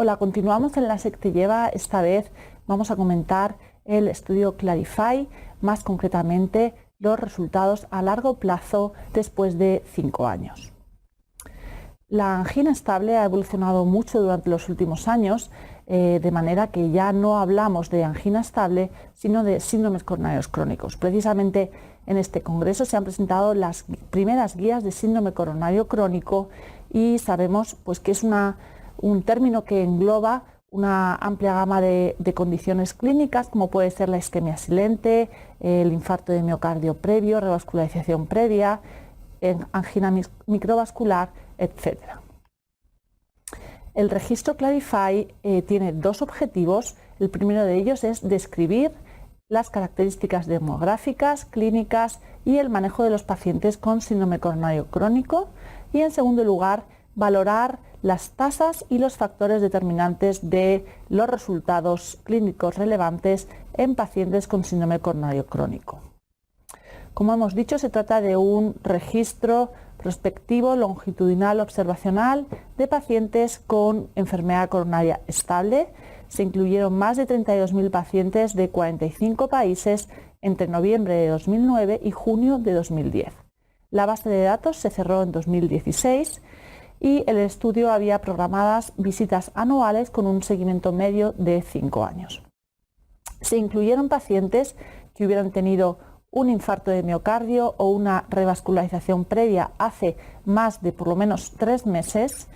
Hola, continuamos en la SEC te lleva. Esta vez vamos a comentar el estudio Clarify, más concretamente los resultados a largo plazo después de 5 años. La angina estable ha evolucionado mucho durante los últimos años, de manera que ya no hablamos de angina estable, sino de síndromes coronarios crónicos. Precisamente en este congreso se han presentado las primeras guías de síndrome coronario crónico y sabemos pues, que es un término que engloba una amplia gama de condiciones clínicas, como puede ser la isquemia silente, el infarto de miocardio previo, revascularización previa, angina microvascular, etc. El registro Clarify tiene dos objetivos. El primero de ellos es describir las características demográficas, clínicas y el manejo de los pacientes con síndrome coronario crónico. Y en segundo lugar, valorar las tasas y los factores determinantes de los resultados clínicos relevantes en pacientes con síndrome coronario crónico. Como hemos dicho, se trata de un registro prospectivo longitudinal observacional de pacientes con enfermedad coronaria estable. Se incluyeron más de 32.000 pacientes de 45 países entre noviembre de 2009 y junio de 2010. La base de datos se cerró en 2016 y el estudio había programadas visitas anuales con un seguimiento medio de 5 años. Se incluyeron pacientes que hubieran tenido un infarto de miocardio o una revascularización previa hace más de por lo menos 3 meses,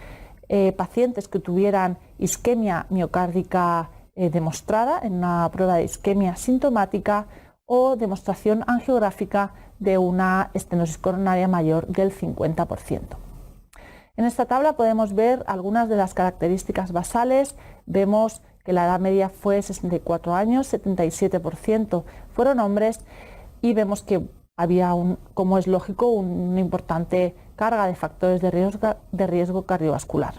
pacientes que tuvieran isquemia miocárdica demostrada en una prueba de isquemia sintomática o demostración angiográfica de una estenosis coronaria mayor del 50%. En esta tabla podemos ver algunas de las características basales. Vemos que la edad media fue 64 años, 77% fueron hombres y vemos que había, como es lógico, una importante carga de factores de riesgo cardiovascular.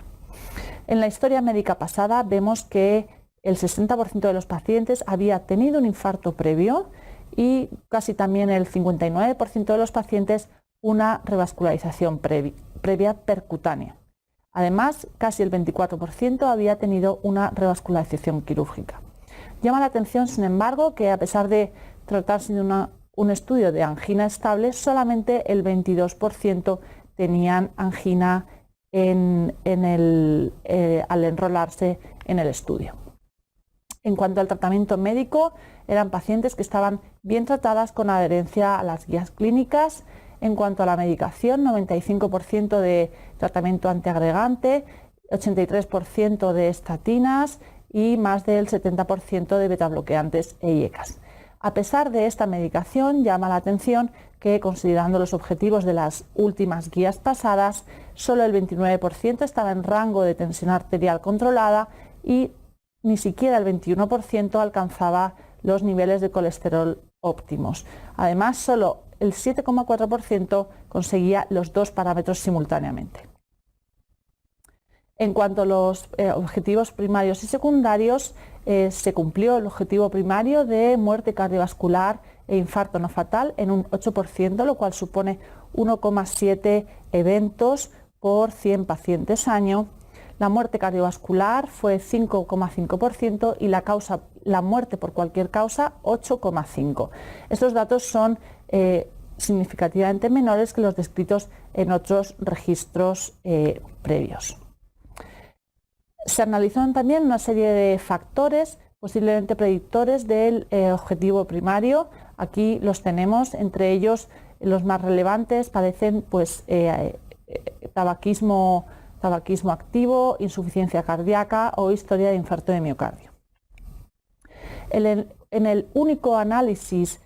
En la historia médica pasada vemos que el 60% de los pacientes había tenido un infarto previo y casi también el 59% de los pacientes una revascularización previa percutánea. Además, casi el 24% había tenido una revascularización quirúrgica. Llama la atención, sin embargo, que a pesar de tratarse de un estudio de angina estable, solamente el 22% tenían angina al enrolarse en el estudio. En cuanto al tratamiento médico, eran pacientes que estaban bien tratadas con adherencia a las guías clínicas. En cuanto a la medicación, 95% de tratamiento antiagregante, 83% de estatinas y más del 70% de betabloqueantes e IECAS. A pesar de esta medicación, llama la atención que, considerando los objetivos de las últimas guías pasadas, solo el 29% estaba en rango de tensión arterial controlada y ni siquiera el 21% alcanzaba los niveles de colesterol óptimos. Además, solo el 7,4% conseguía los dos parámetros simultáneamente. En cuanto a los objetivos primarios y secundarios, se cumplió el objetivo primario de muerte cardiovascular e infarto no fatal en un 8%, lo cual supone 1,7 eventos por 100 pacientes año. La muerte cardiovascular fue 5,5% y la muerte por cualquier causa 8,5%. Estos datos son significativamente menores que los descritos en otros registros previos. Se analizaron también una serie de factores posiblemente predictores del objetivo primario. Aquí los tenemos, entre ellos los más relevantes padecen pues, tabaquismo activo, insuficiencia cardíaca o historia de infarto de miocardio. En el único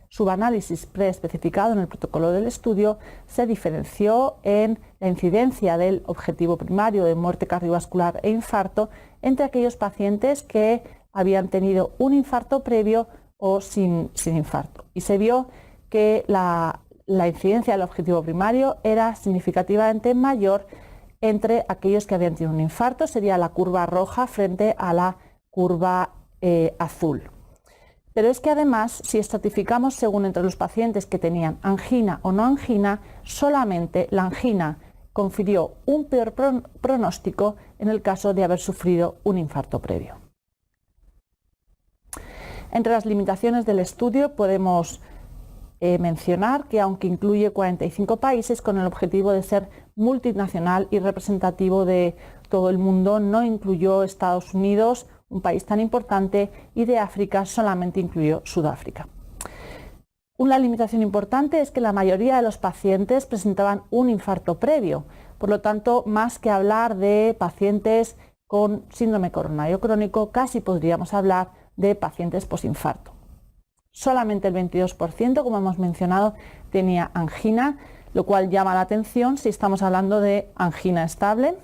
subanálisis preespecificado en el protocolo del estudio, se diferenció en la incidencia del objetivo primario de muerte cardiovascular e infarto entre aquellos pacientes que habían tenido un infarto previo o sin infarto. Y se vio que la incidencia del objetivo primario era significativamente mayor entre aquellos que habían tenido un infarto, sería la curva roja frente a la curva azul. Pero es que además, si estratificamos según entre los pacientes que tenían angina o no angina, solamente la angina confirió un peor pronóstico en el caso de haber sufrido un infarto previo. Entre las limitaciones del estudio podemos mencionar que, aunque incluye 45 países con el objetivo de ser multinacional y representativo de todo el mundo, no incluyó Estados Unidos, un país tan importante, y de África solamente incluyó Sudáfrica. Una limitación importante es que la mayoría de los pacientes presentaban un infarto previo, por lo tanto, más que hablar de pacientes con síndrome coronario crónico, casi podríamos hablar de pacientes posinfarto. Solamente el 22%, como hemos mencionado, tenía angina, lo cual llama la atención si estamos hablando de angina estable.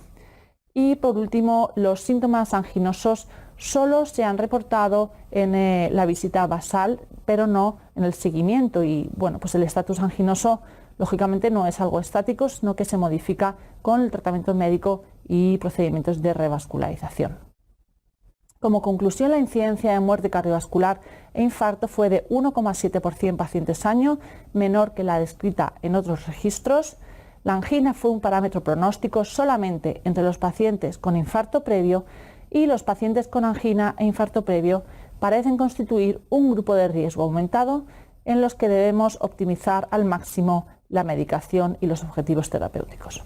Y por último, los síntomas anginosos solo se han reportado en la visita basal, pero no en el seguimiento. Y bueno, pues el estatus anginoso lógicamente no es algo estático, sino que se modifica con el tratamiento médico y procedimientos de revascularización. Como conclusión, la incidencia de muerte cardiovascular e infarto fue de 1,7% pacientes año, menor que la descrita en otros registros. La angina fue un parámetro pronóstico solamente entre los pacientes con infarto previo, y los pacientes con angina e infarto previo parecen constituir un grupo de riesgo aumentado en los que debemos optimizar al máximo la medicación y los objetivos terapéuticos.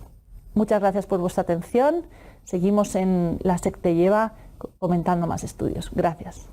Muchas gracias por vuestra atención. Seguimos en la SEC te lleva comentando más estudios. Gracias.